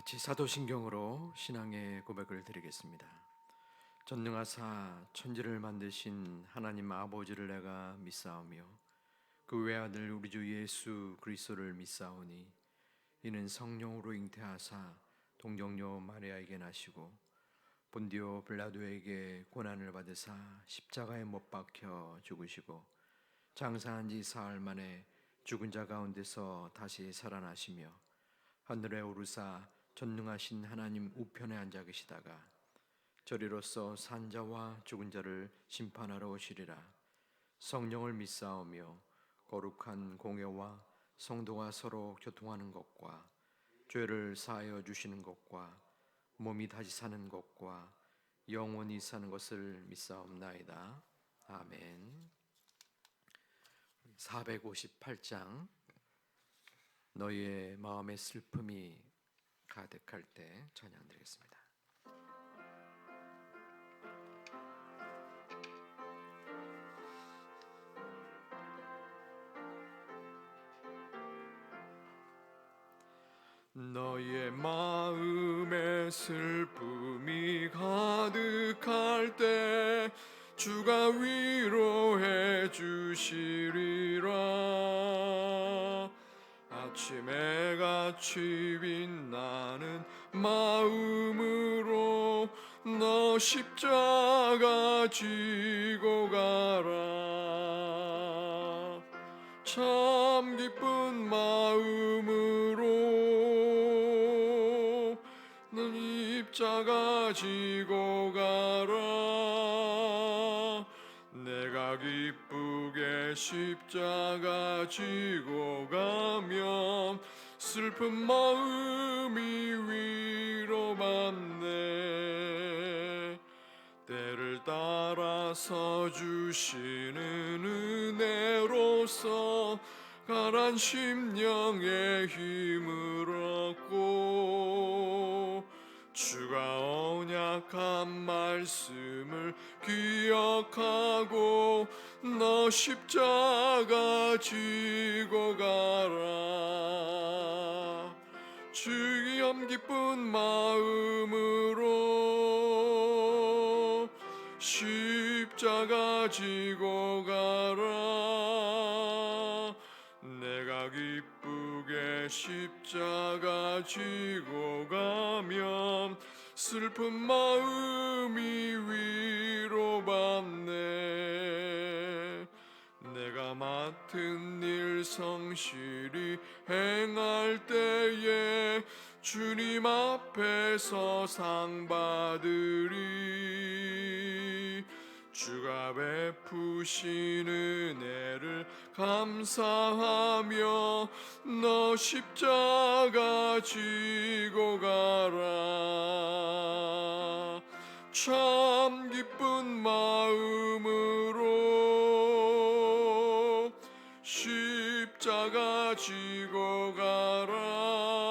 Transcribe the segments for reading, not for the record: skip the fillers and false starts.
같이 사도신경으로 신앙의 고백을 드리겠습니다. 전능하사 천지를 만드신 하나님 아버지를 내가 믿사오며 그 외아들 우리 주 예수 그리스도를 믿사오니 이는 성령으로 잉태하사 동정녀 마리아에게 나시고 본디오 빌라도에게 고난을 받으사 십자가에 못 박혀 죽으시고 장사한 지 사흘 만에 죽은 자 가운데서 다시 살아나시며 하늘에 오르사 전능하신 하나님 우편에 앉아 계시다가 저리로서 산자와 죽은 자를 심판하러 오시리라. 성령을 믿사오며 거룩한 공회와 성도가 서로 교통하는 것과 죄를 사하여 주시는 것과 몸이 다시 사는 것과 영원히 사는 것을 믿사옵나이다. 아멘. 458장 너희의 마음의 슬픔이 가득할 때 찬양드리겠습니다. 너희의 마음의 슬픔이 가득할 때 주가 위로해 주시리라. 아침에 같이 빛나는 마음으로 너 십자가 지고 가라. 참 기쁜 마음으로 넌 십자가 지고 가라. 내가 기쁘게 십자가 지고 가면 슬픈 마음이 위로받네. 때를 따라서 주시는 은혜로서 가란 심령의 힘을 얻고 주가 언약한 말씀을 기억하고 너 십자가 지고 가라. 주의 기쁜 마음으로 십자가 지고 가라. 내가 기쁘게 십자가 지고 가면 슬픈 마음이 위로받네. 내가 맡은 일 성실히 행할 때에 주님 앞에서 상 받으리. 주가 베푸신 은혜를 감사하며 너 십자가 지고 가라. 참 기쁜 마음으로 십자가 지고 가라.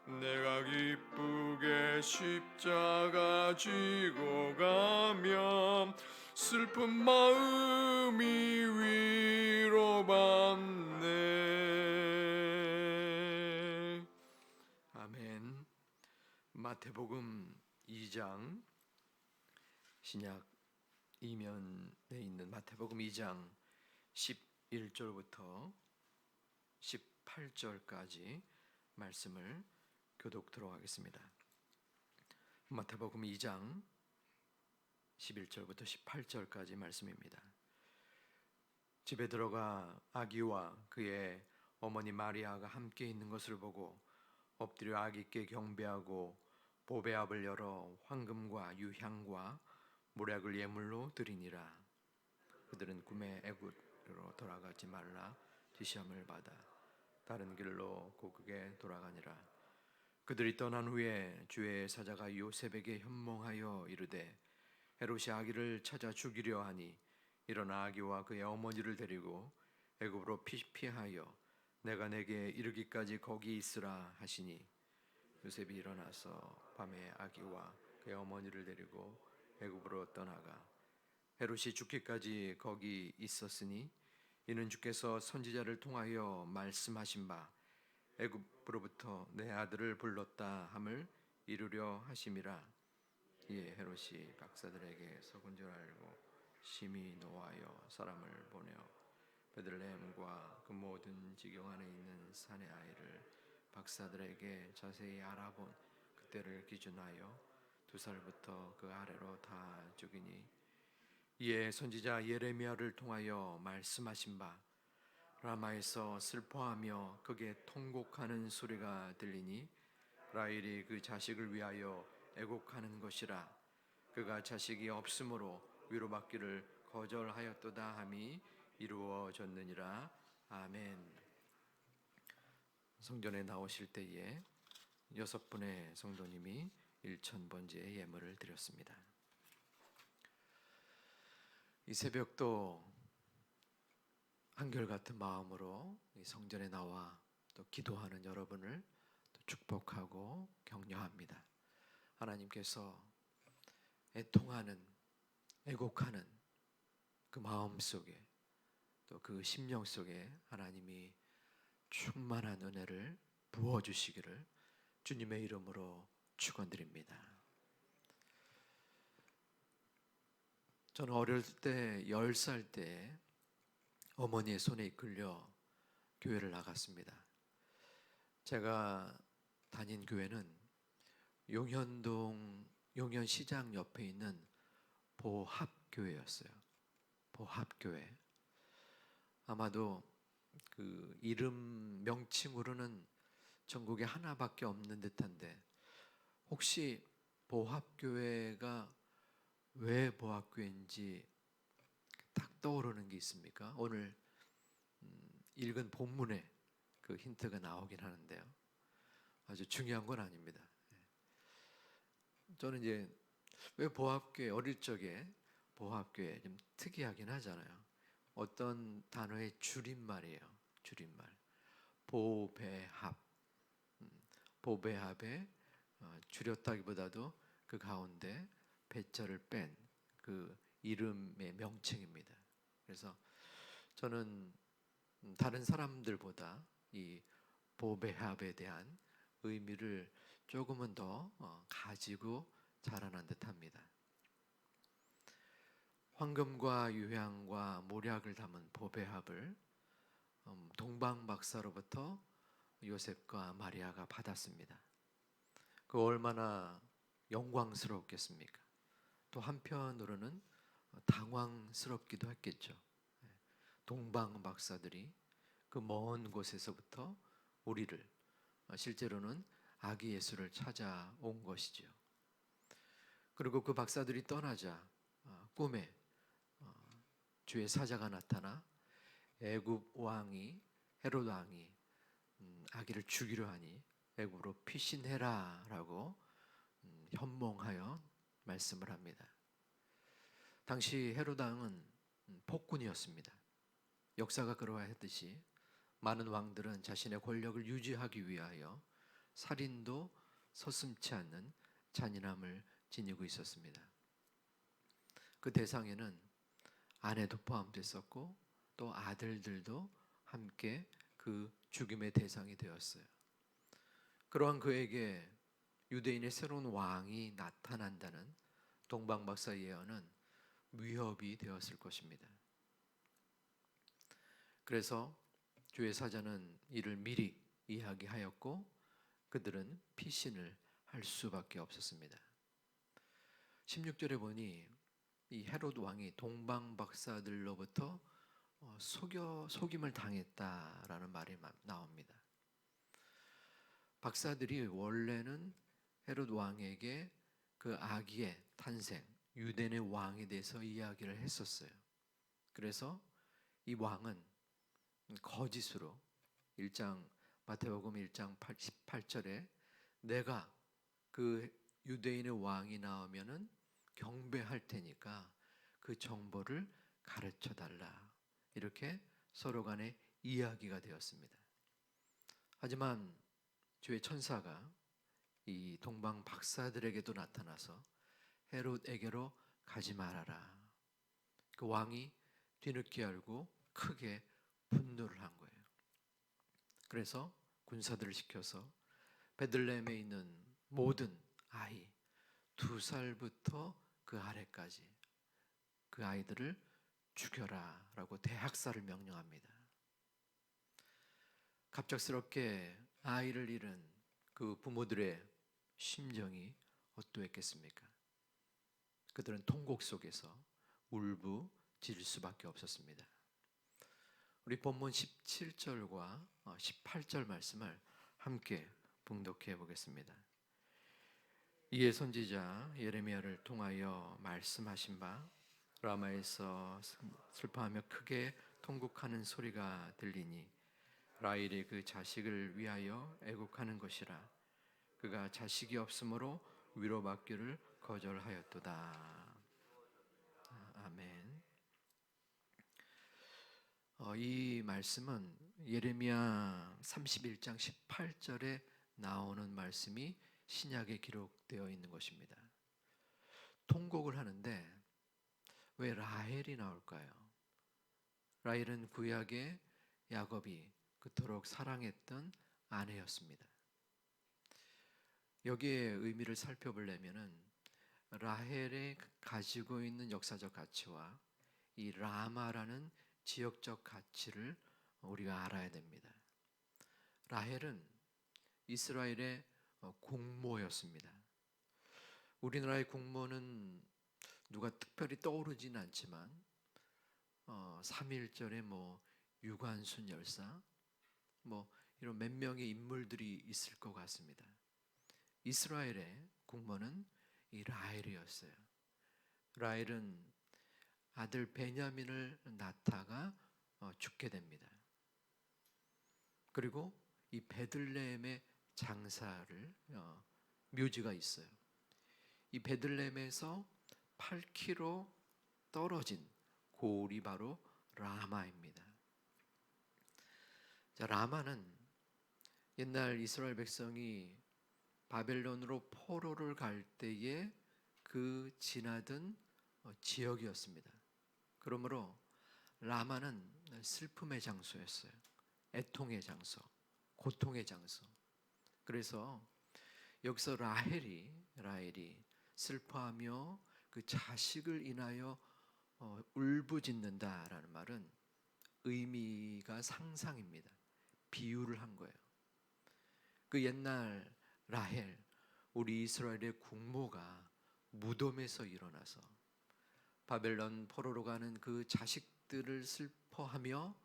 내가 기쁘게 십자가 지고 가면 슬픈 마음이 위로받네. 아멘. 마태복음 2장, 신약 이면에 있는 마태복음 2장 11절부터 18절까지 말씀을 교독토록 하겠습니다. 마태복음 2장 11절부터 18절까지 말씀입니다. 집에 들어가 아기와 그의 어머니 마리아가 함께 있는 것을 보고 엎드려 아기께 경배하고 보배압을 열어 황금과 유향과 몰약을 예물로 드리니라. 그들은 꿈에 애굽으로 돌아가지 말라 지시함을 받아 다른 길로 고국에 돌아가니라. 그들이 떠난 후에 주의 사자가 요셉에게 현몽하여 이르되 헤롯이 아기를 찾아 죽이려 하니 일어나 아기와 그의 어머니를 데리고 애굽으로 피하여 내가 내게 이르기까지 거기 있으라 하시니 요셉이 일어나서 밤에 아기와 그의 어머니를 데리고 애굽으로 떠나가 헤롯이 죽기까지 거기 있었으니 이는 주께서 선지자를 통하여 말씀하신 바 애굽으로부터 내 아들을 불렀다 함을 이루려 하심이라. 이에 헤롯이 박사들에게 속은 줄 알고 심히 노하여 사람을 보내어 베들레헴과 그 모든 지경 안에 있는 산의 아이를 박사들에게 자세히 알아본 그때를 기준하여 2살부터 그 아래로 다 죽이니, 이에 선지자 예레미야를 통하여 말씀하신 바 라마에서 슬퍼하며 극에 통곡하는 소리가 들리니 라헬이 그 자식을 위하여 애곡하는 것이라. 그가 자식이 없으므로 위로받기를 거절하였도다 함이 이루어졌느니라. 아멘. 성전에 나오실 때에 6분의 성도님이 1000번째의 예물을 드렸습니다. 이 새벽도 한결같은 마음으로 이 성전에 나와 또 기도하는 여러분을 또 축복하고 격려합니다. 하나님께서 애통하는, 애곡하는 그 마음 속에, 또 그 심령 속에 하나님이 충만한 은혜를 부어주시기를 주님의 이름으로 축원드립니다. 저는 어릴 때 10살 때 어머니의 손에 이끌려 교회를 나갔습니다. 제가 다닌 교회는 용현동 용현시장 옆에 있는 보합교회였어요. 보합교회. 아마도 그 이름 명칭으로는 전국에 하나밖에 없는 듯한데, 혹시 보합교회가 왜 보합교회인지 딱 떠오르는 게 있습니까? 오늘 읽은 본문에 그 힌트가 나오긴 하는데요. 아주 중요한 건 아닙니다. 저는 이제 왜 보합교회, 어릴 적에 보합교회 좀 특이하긴 하잖아요. 어떤 단어의 줄임말이에요. 줄임말. 보배합. 보배합에 줄였다기보다도 그 가운데 배자를 뺀 그 이름의 명칭입니다. 그래서 저는 다른 사람들보다 이 보배합에 대한 의미를 조금은 더 가지고 자라난 듯합니다. 황금과 유향과 모략을 담은 보배합을 동방 박사로부터 요셉과 마리아가 받았습니다. 그 얼마나 영광스럽겠습니까? 또 한편으로는 당황스럽기도 했겠죠. 동방 박사들이 그 먼 곳에서부터 우리를, 실제로는 아기 예수를 찾아온 것이죠. 그리고 그 박사들이 떠나자 꿈에 주의 사자가 나타나 애굽 왕이, 헤롯 왕이 아기를 죽이려 하니 애굽으로 피신해라라고 현몽하여 말씀을 합니다. 당시 헤롯 왕은 폭군이었습니다. 역사가 그러하였듯이 많은 왕들은 자신의 권력을 유지하기 위하여 살인도 서슴지 않는 잔인함을 지니고 있었습니다. 그 대상에는 아내도 포함됐었고 또 아들들도 함께 그 죽임의 대상이 되었어요. 그러한 그에게 유대인의 새로운 왕이 나타난다는 동방박사 예언은 위협이 되었을 것입니다. 그래서 주의 사자는 이를 미리 이야기하였고 그들은 피신을 할 수밖에 없었습니다. 16절에 보니 이 헤롯 왕이 동방 박사들로부터 속임을 당했다라는 말이 나옵니다. 박사들이 원래는 헤롯 왕에게 그 아기의 탄생, 유대인의 왕에 대해서 이야기를 했었어요. 그래서 이 왕은 거짓으로 마태복음 1장 18절에 내가 그 유대인의 왕이 나오면은 경배할 테니까 그 정보를 가르쳐 달라, 이렇게 서로 간에 이야기가 되었습니다. 하지만 주의 천사가 이 동방 박사들에게도 나타나서 헤롯에게로 가지 말아라. 그 왕이 뒤늦게 알고 크게 분노를 한 거예요. 그래서 군사들을 시켜서 베들레헴에 있는 모든 아이 2살부터 그 아래까지 그 아이들을 죽여라 라고 대학살을 명령합니다. 갑작스럽게 아이를 잃은 그 부모들의 심정이 어떠했겠습니까? 그들은 통곡 속에서 울부짖을 수밖에 없었습니다. 우리 본문 17절과 18절 말씀을 함께 봉독해 보겠습니다. 이에 선지자 예레미야를 통하여 말씀하신 바 라마에서 슬퍼하며 크게 통곡하는 소리가 들리니 라헬이 그 자식을 위하여 애곡하는 것이라. 그가 자식이 없으므로 위로받기를 거절하였도다. 아멘. 이 말씀은 예레미야 31장 18절에 나오는 말씀이 신약에 기록되어 있는 것입니다. 통곡을 하는데 왜 라헬이 나올까요? 라헬은 구약의 야곱이 그토록 사랑했던 아내였습니다. 여기에 의미를 살펴보려면은 라헬의 가지고 있는 역사적 가치와 이 라마라는 지역적 가치를 우리가 알아야 됩니다. 라헬은 이스라엘의 공모였습니다. 우리나라의 공모는 누가 특별히 떠오르지는 않지만 3.1절에 유관순 열사 이런 몇 명의 인물들이 있을 것 같습니다. 이스라엘의 공모는 이 라헬이었어요. 라헬은 아들 베냐민을 낳다가 죽게 됩니다. 그리고 이 베들레헴의 장사를 묘지가 있어요. 이 베들레헴에서 8km 떨어진 고을이 바로 라마입니다. 자, 라마는 옛날 이스라엘 백성이 바벨론으로 포로를 갈 때에 그 지나던 지역이었습니다. 그러므로 라마는 슬픔의 장소였어요. 애통의 장소, 고통의 장소. 그래서 여기서 라헬이 슬퍼하며 그 자식을 인하여 울부짖는다라는 말은 의미가 상상입니다. 비유를 한 거예요. 그 옛날 라헬, 우리 이스라엘의 국모가 무덤에서 일어나서 바벨론 포로로 가는 그 자식들을 슬퍼하며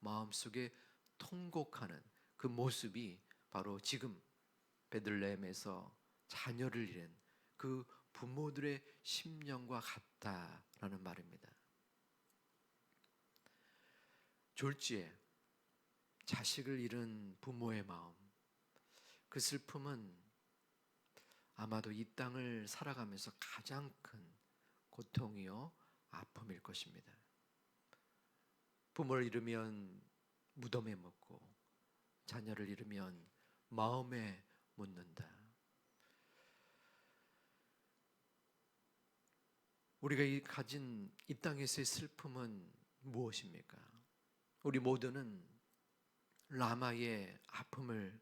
마음속에 통곡하는 그 모습이 바로 지금 베들레헴에서 자녀를 잃은 그 부모들의 심령과 같다라는 말입니다. 졸지에 자식을 잃은 부모의 마음, 그 슬픔은 아마도 이 땅을 살아가면서 가장 큰 고통이요 아픔일 것입니다. 부모를 잃으면 무덤에 묻고 자녀를 잃으면 마음에 묻는다. 우리가 가진 이 땅에서의 슬픔은 무엇입니까? 우리 모두는 라마의 아픔을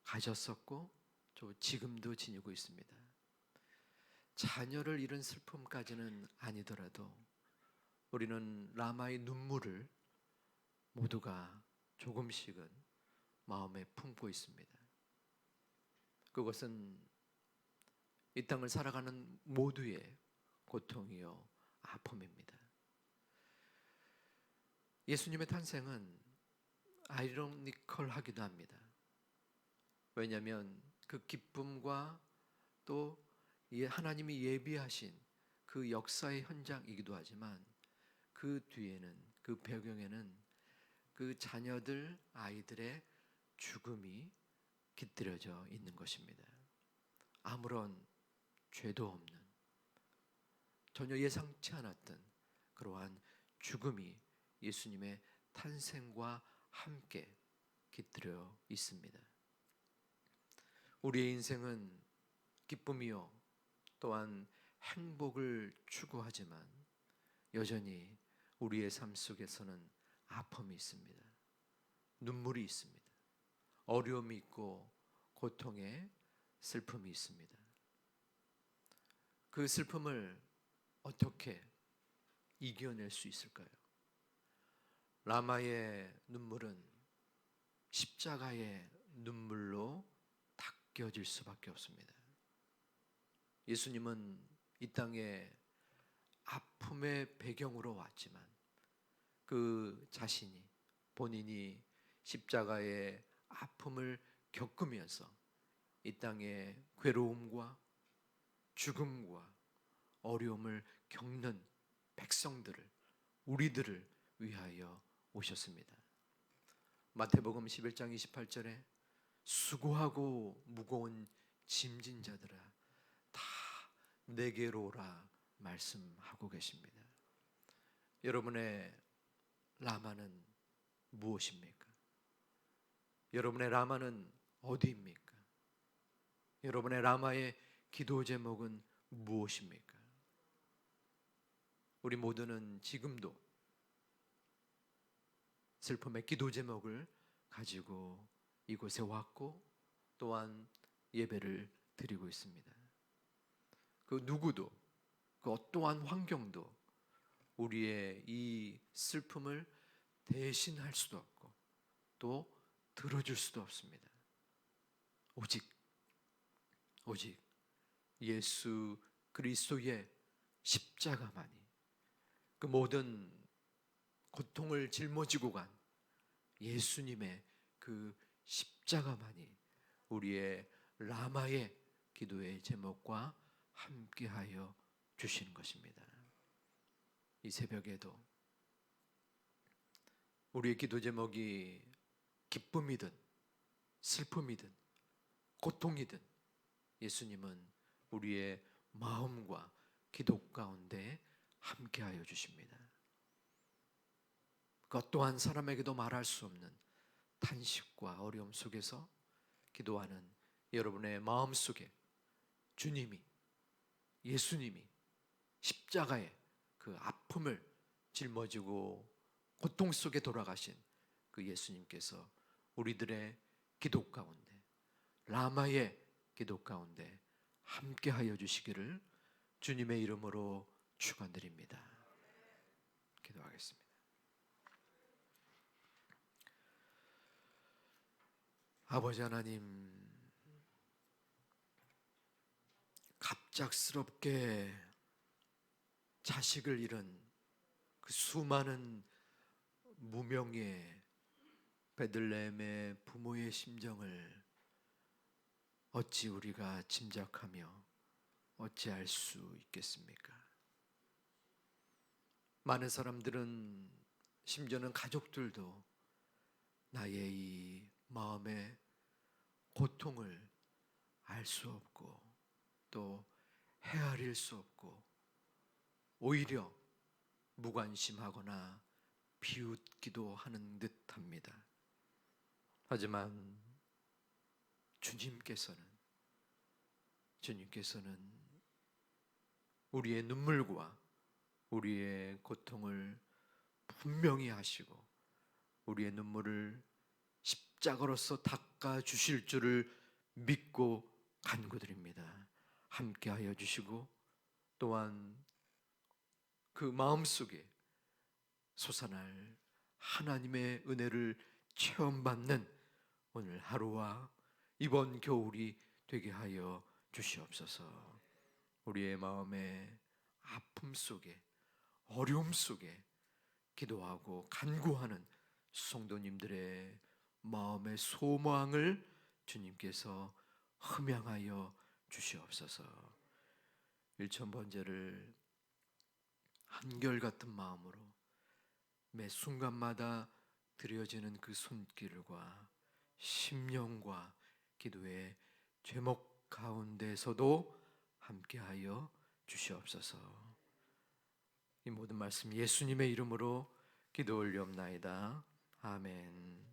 가졌었고 또 지금도 지니고 있습니다. 자녀를 잃은 슬픔까지는 아니더라도 우리는 라마의 눈물을 모두가 조금씩은 마음에 품고 있습니다. 그것은 이 땅을 살아가는 모두의 고통이요 아픔입니다. 예수님의 탄생은 아이러니컬하기도 합니다. 왜냐하면 그 기쁨과 또 하나님이 예비하신 그 역사의 현장이기도 하지만 그 뒤에는, 그 배경에는 그 자녀들, 아이들의 죽음이 깃들여져 있는 것입니다. 아무런 죄도 없는, 전혀 예상치 않았던 그러한 죽음이 예수님의 탄생과 함께 깃들여 있습니다. 우리의 인생은 기쁨이요 또한 행복을 추구하지만 여전히 우리의 삶 속에서는 아픔이 있습니다. 눈물이 있습니다. 어려움이 있고 고통에 슬픔이 있습니다. 그 슬픔을 어떻게 이겨낼 수 있을까요? 라마의 눈물은 십자가의 눈물로 닦여질 수밖에 없습니다. 예수님은 이 땅에 아픔의 배경으로 왔지만 그 자신이 본인이 십자가의 아픔을 겪으면서 이 땅의 괴로움과 죽음과 어려움을 겪는 백성들을, 우리들을 위하여 오셨습니다. 마태복음 11장 28절에 수고하고 무거운 짐진 자들아 다 내게로 오라 말씀하고 계십니다. 여러분의 라마는 무엇입니까? 여러분의 라마는 어디입니까? 여러분의 라마의 기도 제목은 무엇입니까? 우리 모두는 지금도 슬픔의 기도 제목을 가지고 이곳에 왔고 또한 예배를 드리고 있습니다. 그 누구도, 그 어떠한 환경도 우리의 이 슬픔을 대신할 수도 없고 또 들어줄 수도 없습니다. 오직 예수 그리스도의 십자가만이, 그 모든 고통을 짊어지고 간 예수님의 그 십자가만이 우리의 라마의 기도의 제목과 함께하여 주시는 것입니다. 이 새벽에도 우리의 기도 제목이 기쁨이든 슬픔이든 고통이든 예수님은 우리의 마음과 기도 가운데 함께하여 주십니다. 그 어떠한 사람에게도 말할 수 없는 탄식과 어려움 속에서 기도하는 여러분의 마음 속에 주님이, 예수님이 십자가의 그 아픔을 짊어지고 고통 속에 돌아가신 그 예수님께서 우리들의 기도 가운데, 라마의 기도 가운데 함께하여 주시기를 주님의 이름으로 축원드립니다. 기도하겠습니다. 아버지 하나님, 갑작스럽게 자식을 잃은 그 수많은 무명의 베들레헴의 부모의 심정을 어찌 우리가 짐작하며 어찌할 수 있겠습니까? 많은 사람들은, 심지어는 가족들도 나의 이 마음의 고통을 알 수 없고 또 헤아릴 수 없고 오히려 무관심하거나 비웃기도 하는 듯합니다. 하지만 주님께서는 우리의 눈물과 우리의 고통을 분명히 하시고 우리의 눈물을 십자가로서 닦아 주실 줄을 믿고 간구드립니다. 함께하여 주시고 또한 그 마음속에 솟아날 하나님의 은혜를 체험받는 오늘 하루와 이번 겨울이 되게 하여 주시옵소서. 우리의 마음의 아픔 속에, 어려움 속에 기도하고 간구하는 성도님들의 마음의 소망을 주님께서 흠양하여 주시옵소서. 일천번제를 한결같은 마음으로 매 순간마다 드려지는 그 손길과 심령과 기도의 제목 가운데서도 함께하여 주시옵소서. 이 모든 말씀 예수님의 이름으로 기도 올리옵나이다. 아멘.